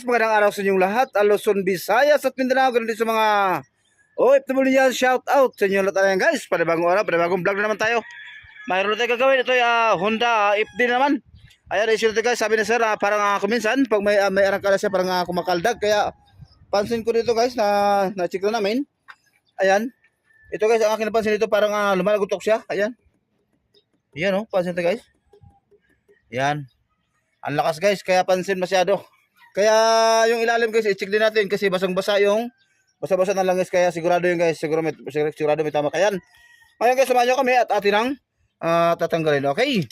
Magandang araw sa inyong lahat, Luzon, Visayas at Mindanao, ganun din sa mga OFW yan, shout out sa inyo lahat yan guys. Panibagong araw, panibagong vlog na naman tayo. Mayroon na tayo gagawin, ito ay Honda FD naman. Ayan, issue na guys, sabi ni sir, parang kuminsan, pag may arangkala siya, parang kumakaldag. Kaya pansin ko dito guys, na-check na namin. Ayan, ito guys, ang akin napansin dito, parang lumalagutok siya. Ayan, yan pansin ito guys. Yan, ang lakas guys, kaya pansin masyado. Kaya yung ilalim guys, i-check din natin kasi basang-basa yung basa-basa na lang guys, kaya sigurado yun guys, sigurado may tama. Kaya ngayon guys, samahan nyo kami at atin ang tatanggalin. Okay.